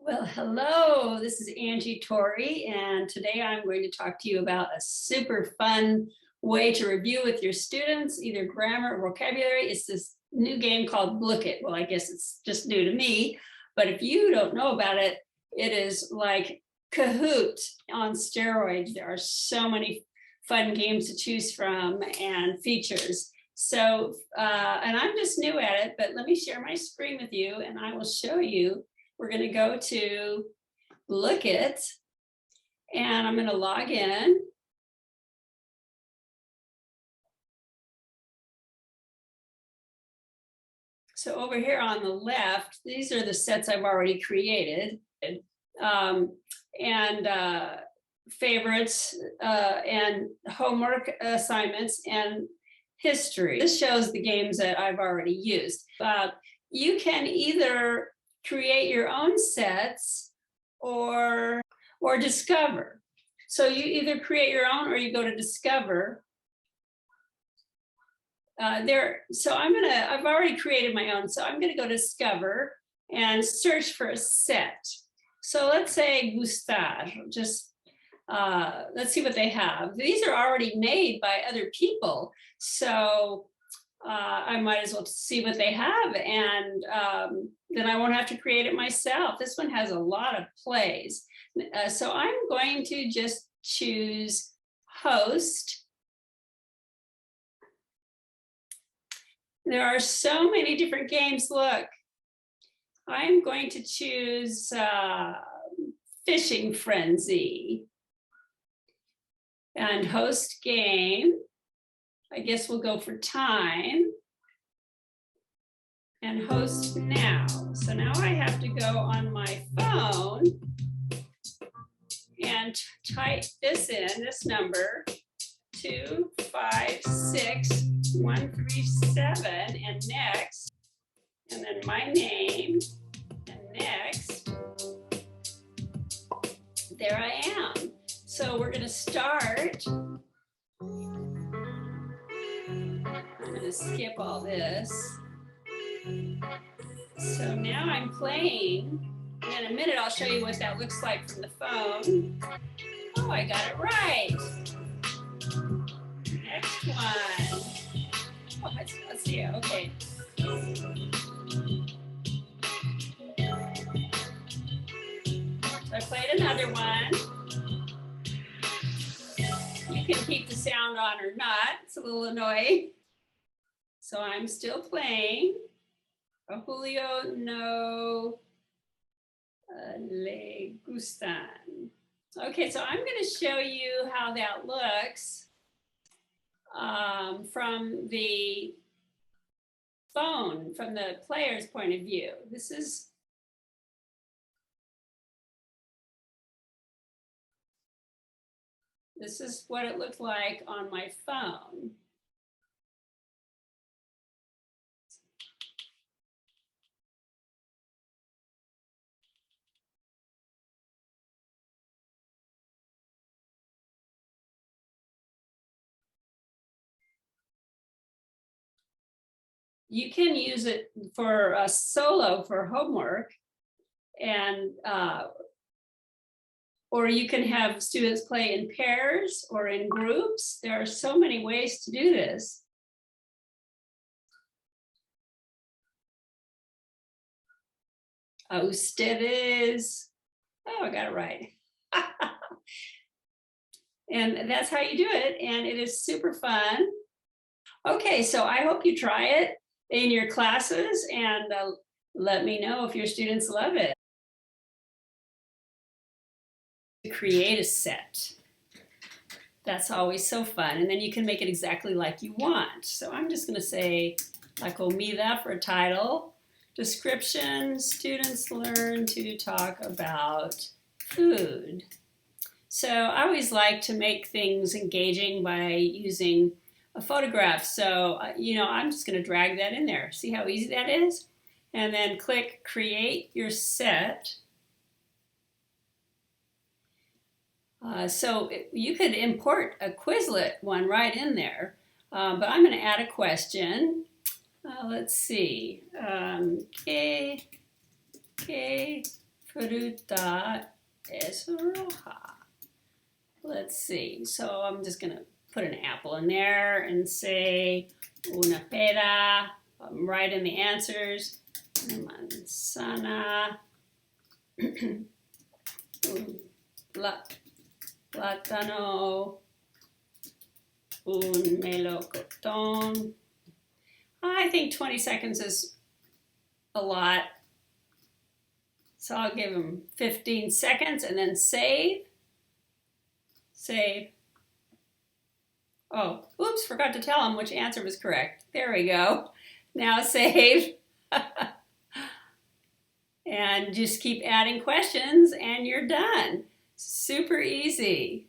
Well, hello, this is Angie Torrey, and today I'm going to talk to you about a super fun way to review with your students, either grammar or vocabulary. It's this new game called Blooket. Well, I guess it's just new to me, but if you don't know about it, it is like Kahoot on steroids. There are so many fun games to choose from and features. So, and I'm just new at it, but let me share my screen with you and I will show you. We're going to go to Blooket and I'm going to log in. So over here on the left, these are the sets I've already created, favorites and homework assignments and history. This shows the games that I've already used. You can either create your own sets or discover. So you either create your own or you go to discover. So I've already created my own, so I'm gonna go discover and search for a set. So let's say gustar, just let's see what they have. These are already made by other people, so I might as well see what they have, and then I won't have to create it myself. This one has a lot of plays. So I'm going to just choose host. There are so many different games. Look, I'm going to choose Fishing Frenzy and host game. I guess we'll go for time and host now. So now I have to go on my phone and type this in, this number, 256137 and next, and then my name and next. There I am. So we're gonna start. I'm going to skip all this. So now I'm playing, and in a minute I'll show you what that looks like from the phone. Oh, I got it right. Next one. Oh, let's see it. Okay. So I played another one. You can keep the sound on or not. It's a little annoying. So I'm still playing. Julio no le gustan. Okay, so I'm going to show you how that looks from the phone, from the player's point of view. This is what it looked like on my phone. You can use it for a solo for homework, and or you can have students play in pairs or in groups. There are so many ways to do this. Ustedes. Oh, I got it right. And that's how you do it, and it is super fun. Okay, so I hope you try it in your classes and let me know if your students love it. Create a set. That's always so fun, and then you can make it exactly like you want. So I'm just going to say la comida for a title. Description: students learn to talk about food. So I always like to make things engaging by using a photograph. So, I'm just going to drag that in there. See how easy that is? And then click Create Your Set. So you could import a Quizlet one right in there, but I'm going to add a question. Let's see. ¿Qué fruta es roja? Let's see. So I'm just going to put an apple in there and say una pera. I'm writing the answers. Una manzana. Un plátano. Un melocotón. I think 20 seconds is a lot. So I'll give him 15 seconds and then save. Save. Oh, oops, forgot to tell him which answer was correct. There we go. Now save. And just keep adding questions and you're done. Super easy.